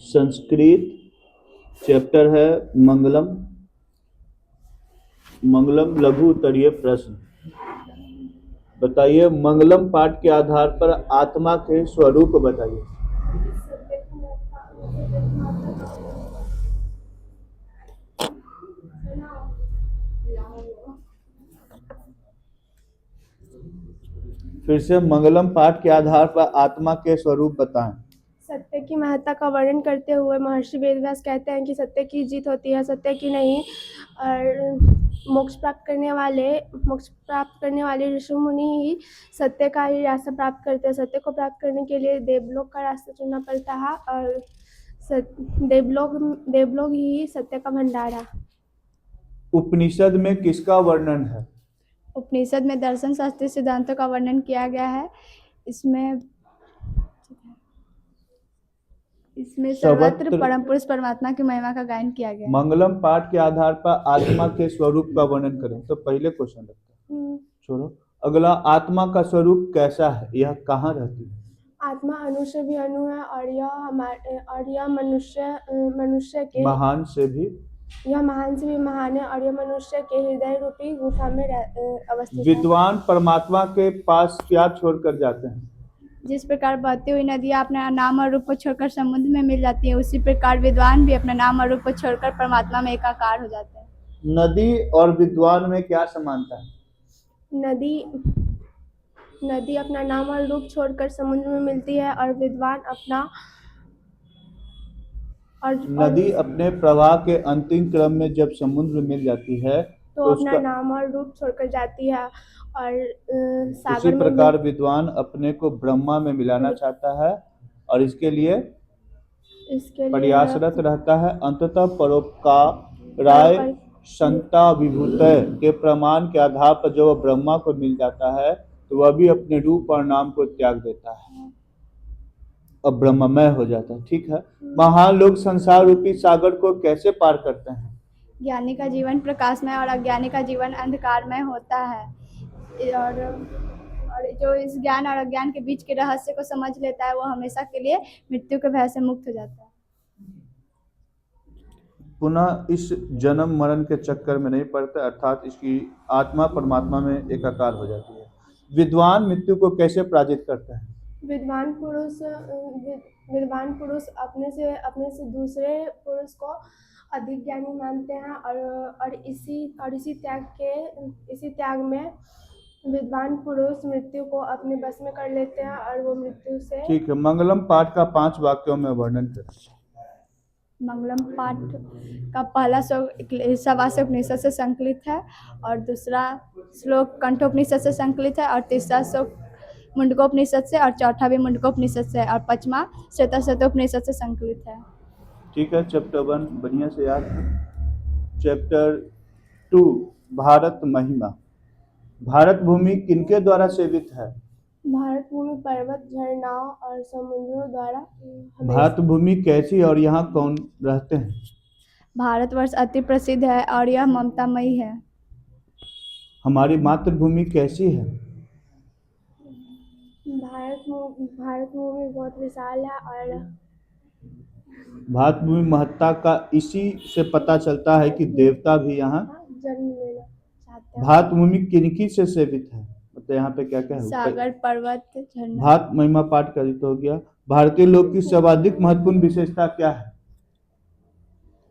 Sanskrit chapter है मंगलम। मंगलम लघु उत्तरीय प्रश्न। बताइए, मंगलम पाठ के आधार पर आत्मा के स्वरूप बताइए। फिर से मंगलम पाठ के आधार पर आत्मा के स्वरूप बताएं। सत्य की महत्ता का वर्णन करते हुए महर्षि वेदव्यास कहते हैं कि सत्य की जीत होती है, सत्य की नहीं। और मोक्ष प्राप्त करने वाले ऋषि मुनि ही सत्य का ही रास्ता प्राप्त करते हैं। सत्य को प्राप्त करने के लिए देवलोक का रास्ता चुनना पड़ता है और देवलोक ही सत्य का भंडार है। उपनिषद में किसका वर्णन है? उपनिषद में दर्शन शास्त्रीय सिद्धांतों का वर्णन किया गया है। इसमें सर्वत्र परम पुरुष परमात्मा की महिमा का गायन किया गया है। मंगलम पाठ के आधार पर आत्मा के स्वरूप का वर्णन करें। तो पहले क्वेश्चन रखते हैं, छोड़ो। अगला, आत्मा का स्वरूप कैसा है? यह कहाँ रहती है? आत्मा अणु से भी अणु है और यह मनुष्य के महान से भी महान है और यह मनुष्य के हृदय रूपी गुफा में अवस्थित है। विद्वान परमात्मा के पास क्या छोड़कर जाते हैं? जिस प्रकार बहती हुई नदियाँ अपना नाम और रूप को छोड़कर समुद्र में मिल जाती है, उसी प्रकार विद्वान भी अपना नाम और रूप को छोड़कर परमात्मा में एकाकार हो जाते हैं। नदी और विद्वान में क्या समानता है? नदी अपना नाम और रूप छोड़कर समुद्र में मिलती है और विद्वान नदी अपने प्रवाह के अंतिम क्रम में जब समुद्र मिल जाती है तो अपना नाम और रूप छोड़कर जाती है और उसी प्रकार विद्वान अपने को ब्रह्मा में मिलाना चाहता है और इसके लिए प्रयासरत रहता है। अंततः परोपकाराय संता विभूतय के प्रमाण के आधार पर जब वह ब्रह्मा को मिल जाता है तो वह भी अपने रूप और नाम को त्याग देता है और ब्रह्ममय हो जाता है। ठीक है। महान लोग संसार रूपी सागर को कैसे पार करते हैं? ज्ञानी का जीवन प्रकाशमय और अज्ञानी का जीवन अंधकारमय होता है। और जो इस ज्ञान और अज्ञान के बीच के रहस्य को समझ लेता है वो हमेशा के लिए मृत्यु के भय से मुक्त हो जाता है। पुनः इस जन्म मरण के चक्कर में नहीं पड़ता, अर्थात इसकी आत्मा परमात्मा में एकाकार हो जाती है। विद्वान मृत्यु को कैसे पराजित करता है? विद्वान पुरुष अपने से दूसरे पुरुष को अधिक ज्ञानी मानते हैं और इसी त्याग में विद्वान पुरुष मृत्यु को अपने बस में कर लेते हैं और वो मृत्यु से। ठीक है। मंगलम पाठ का 5 वाक्यों में वर्णन करें। मंगलम पाठ का पहला श्लोक ईशावास्य उपनिषद से संकलित है और दूसरा श्लोक कंठोपनिषद से संकलित है और तीसरा श्लोक मुंडकोपनिषद से और चौथा भी मुंडकोपनिषद से और पांचवा श्वेताश्वतरोपनिषद से संकलित है। ठीक है। चैप्टर 1 बढ़िया से याद है। चैप्टर 2 भारत महिमा। भारत भूमि किनके द्वारा सेवित है? भारत भूमि पर्वत, झरनाओं और समुद्रों द्वारा। भारत भूमि कैसी और यहाँ कौन रहते हैं? भारतवर्ष अति प्रसिद्ध है और यह ममतामयी है। हमारी मातृभूमि कैसी है? भारत भूमि बहुत विशाल है और भारत भूमि महत्ता का इसी से पता चलता है कि देवता भी यहाँ जन्म लेना चाहते हैं। भारत भूमि किनकी से सेवित है? मतलब यहाँ पे क्या क्या है? सागर, पर्वत, झरना। भारत महिमा पाठ करित हो गया। भारतीय लोग की सर्वाधिक महत्वपूर्ण विशेषता क्या है?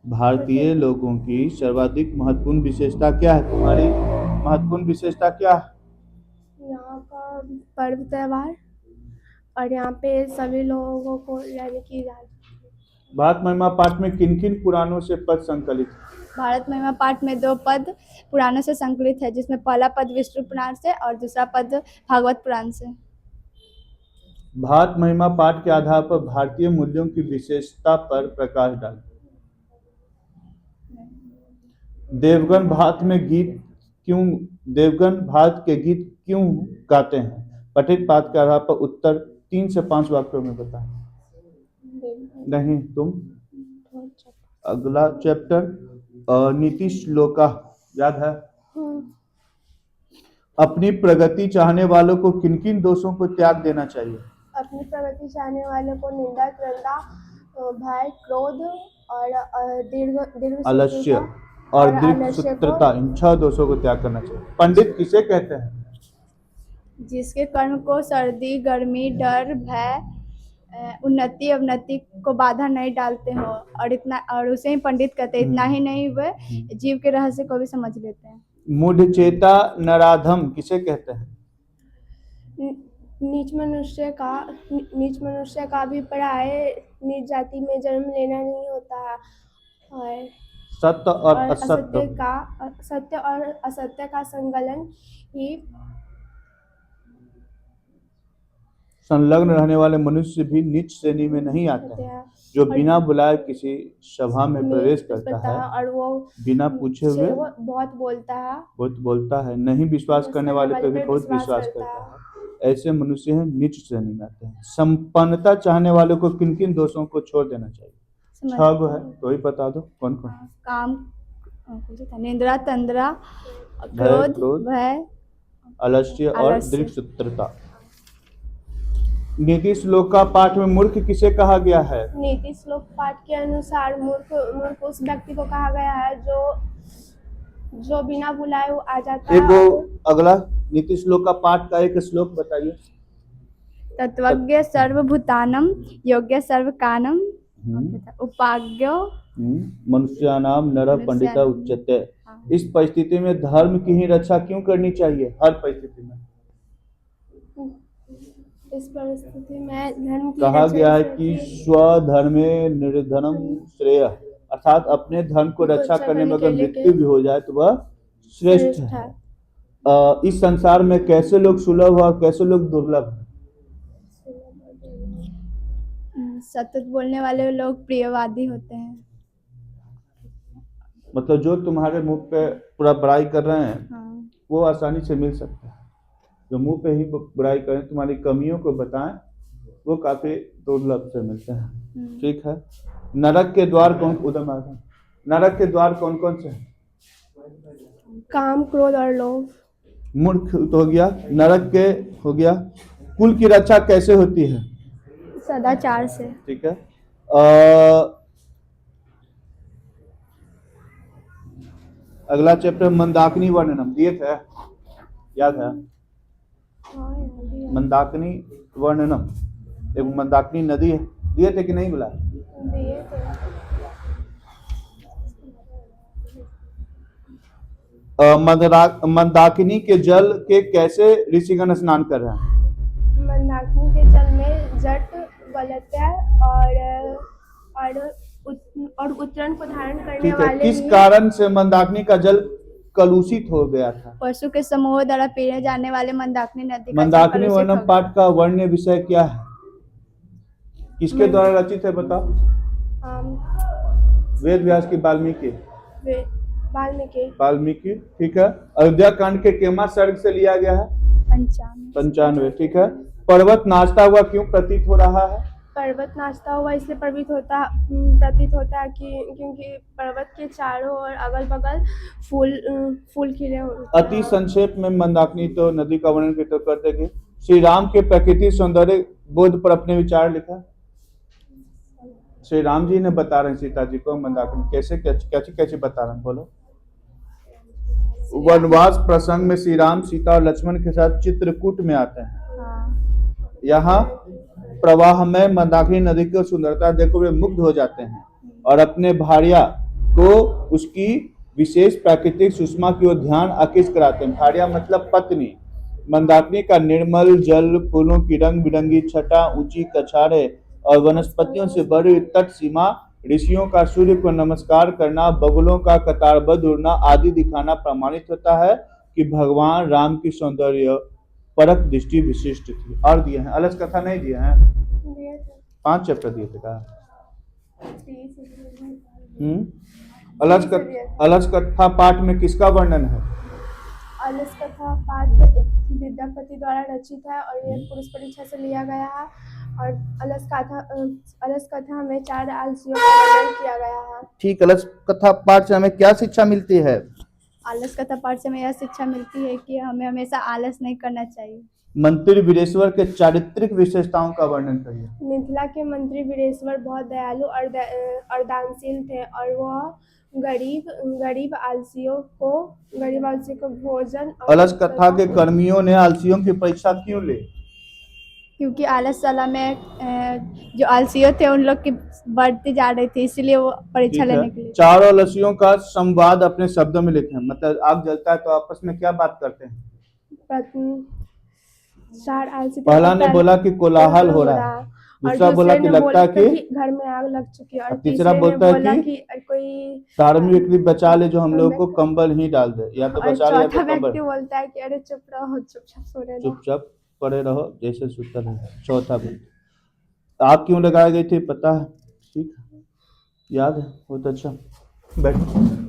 भारतीय लोगों की सर्वाधिक महत्वपूर्ण विशेषता क्या है? तुम्हारी महत्वपूर्ण विशेषता क्या है? यहाँ का पर्व त्योहार और यहाँ पे सभी लोगों को रहने की इजाजत। भारत महिमा पाठ में किन किन पुराणों से पद संकलित है? भारत महिमा पाठ में 2 पद पुराणों से संकलित है, जिसमें पहला पद विष्णु पुराण से और दूसरा पद भागवत पुराण से। भारत महिमा पाठ के आधार पर भारतीय मूल्यों की विशेषता पर प्रकाश डालें। देवगण भारत के गीत क्यों गाते हैं? पठित पाठ के आधार पर उत्तर 3 से 5 वाक्यों में बताएं। नहीं, तुम। अगला चैप्टर नीति श्लोका याद है? अपनी प्रगति चाहने वालों को किन किन दोषों को त्याग देना चाहिए? अपनी प्रगति चाहने वालों को निंदा, क्रंदा, भय, क्रोध और दीर्घ दीर्घ आलस्य सूत्रता और और दीर्घ आलस्य को सूत्रता, इन 6 दोषों को त्याग करना चाहिए। पंडित किसे कहते हैं? जिसके कर्म को सर्दी, गर्मी, डर, भय, उन्नति अवनति को बाधा नहीं डालते हो, और उसे ही पंडित कहते हैं। इतना ही नहीं, वे जीव के रहस्य को भी समझ लेते हैं। मूढ़चेता नराधम किसे कहते हैं? नीच मनुष्य का अभिप्राय नीच जाति में जन्म लेना नहीं होता है, और सत्य और असत्य सत्य और असत्य का संकलन ही संलग्न रहने वाले मनुष्य भी नीच श्रेणी में नहीं आते हैं। जो बिना बुलाए किसी सभा में प्रवेश करता है और वो बिना पूछे हुए बहुत बोलता है, नहीं विश्वास करने वाले पे भी बहुत विश्वास करता है, ऐसे मनुष्य हैं नीच श्रेणी में आते हैं। संपन्नता चाहने वालों को किन किन दोषों को छोड़ देना चाहिए? 6 गो है, तो ही बता दो कौन कौन। काम, निंद्रा, तंद्रा, भय, क्रोध, भय, आलस्य और दीर्घ सूत्रता। नीति श्लोक का पाठ में मूर्ख किसे कहा गया है? नीति श्लोक पाठ के अनुसार मूर्ख उस व्यक्ति को कहा गया है जो बिना बुलाए वो आ जाता है। अगला नीति श्लोक का पाठ का एक श्लोक बताइए। तत्वज्ञ सर्वभूतानम योग्य सर्वकानम उपाज्ञो मनुष्यानाम नर पंडिता उच्यते। इस परिस्थिति में धर्म की ही रक्षा क्यों करनी चाहिए? हर परिस्थिति में इस परिस्थिति में धर्म की कहा गया है कि स्वधर्मे निर्धनम श्रेय, अर्थात अपने धर्म को रक्षा करने में अगर मृत्यु भी हो जाए तो वह श्रेष्ठ है। इस संसार में कैसे लोग सुलभ और कैसे लोग दुर्लभ हैं? सतत बोलने वाले लोग प्रियवादी होते हैं। मतलब जो तुम्हारे मुंह पे पूरा बुराई कर रहे हैं, हाँ। वो आसानी से मिल सकता है। जो मुंह पे ही बुराई करें, तुम्हारी कमियों को बताएं, वो काफी दुर्लभ से मिलते हैं। ठीक है। नरक के द्वार नरक के द्वार कौन कौन से हैं? काम, क्रोध और लोभ। मूर्ख तो हो गया, नरक के हो गया। कुल की रक्षा कैसे होती है? सदाचार से। ठीक है। अगला चैप्टर मंदाकिनी वर्णनम दिए थे, याद है? मंदाकिनी वर्णनम, एक मंदाकिनी नदी है, दिए थे कि नहीं बोला? मंदाकिनी के जल के कैसे ऋषिगण स्नान कर रहे हैं? मंदाकिनी के जल में जट, गलत्या और उत्तरण को धारण करने वाले। किस कारण से मंदाकिनी का जल कलुषित हो गया था? पशु के समूह द्वारा पीने जाने वाले मंदाकिनी नदी का मंदाकिनी वर्णन पाठ का वर्ण्य विषय क्या है? किसके द्वारा रचित है बताओ? वेद व्यास की वाल्मीकि। ठीक है। अयोध्या कांड के केमा सर्ग से लिया गया है? 95। ठीक है। पर्वत नाचता हुआ क्यों प्रतीत हो रहा है? पर्वत नाचता हुआ इसलिए प्रतीत होता है क्योंकि पर्वत के चारों ओर अगल बगल फूल खिले होते हैं। अति संक्षेप में मंदाकिनी तो नदी का वर्णन करते कि श्री राम के प्रकृति सौंदर्य बोध पर अपने विचार लिखा। श्री राम जी ने बता रहे हैं सीता जी को मंदाकिनी कैसे बता रहे हैं, बोलो। वनवास प्रसंग में श्री राम, सीता और लक्ष्मण के साथ चित्रकूट में आते हैं। यहाँ प्रवाह में मंदाकिनी नदी की सुंदरता देखो वे मुग्ध हो जाते हैं और अपने भार्या को उसकी विशेष प्राकृतिक सुषमा की ओर ध्यान आकृष्ट कराते हैं। भार्या मतलब पत्नी। मंदाकिनी का निर्मल जल, फूलों की रंग बिरंगी छटा, ऊंची कछाड़े और वनस्पतियों से भरी तट सीमा, ऋषियों का सूर्य को नमस्कार करना, बगुलों का कतारबद्ध उड़ना आदि दिखाना प्रमाणित होता है कि भगवान राम की सौंदर्य परक दृष्टि विशिष्ट थी। और दिए हैं, अलस कथा नहीं दिए हैं? 5 चैप्टर दिए थे कहा। अलस कथा पाठ में किसका वर्णन है? अलस कथा पाठ विद्यापति द्वारा रचित है और यह पुरुष परीक्षा से लिया गया है। और अलस कथा में 4 आलसियों का वर्णन किया गया है। ठीक। अलस कथा पाठ से हमें क्या शिक्षा मिलती है? आलस कथा पाठ से हमें यह शिक्षा मिलती है कि हमें हमेशा आलस नहीं करना चाहिए। मंत्री वीरेश्वर के चारित्रिक विशेषताओं का वर्णन करिए। मिथिला के मंत्री वीरेश्वर बहुत दयालु और दानशील थे और वह गरीब आलसियों को भोजन और अलस कथा के कर्मियों ने आलसियों की परीक्षा क्यों ली? क्योंकि आलसशाला में जो आलसियों थे उन लोग की बढ़ती जा रही थी, इसलिए वो परीक्षा ठीक है। लेने के लिए। चारों आलसियों का संवाद अपने शब्दों में लिखें। मतलब आग जलता है तो आपस में क्या बात करते हैं? चार आलसी थे। पहला ने बोला कि कोलाहल हो रहा है, दूसरा बोला कि लगता है कि घर में आग लग चुकी है, और तीसरा तीसरे ने बोलता है बोला कि कि कोई धार्मिक व्यक्ति बचा ले जो हम लोग को कंबल ही डाल दे, या तो और बचा ले या चौथा तो कंबल। व्यक्ति बोलता है कि अरे चुप रहो, चुपचाप सोने दो। चुपचाप पड़े रहो जैसे सुतर रहे। चौथा व्यक्ति। आग क्यों लगाई गई थी पता है? ठीक है, याद है, बहुत अच्छा। बैठो।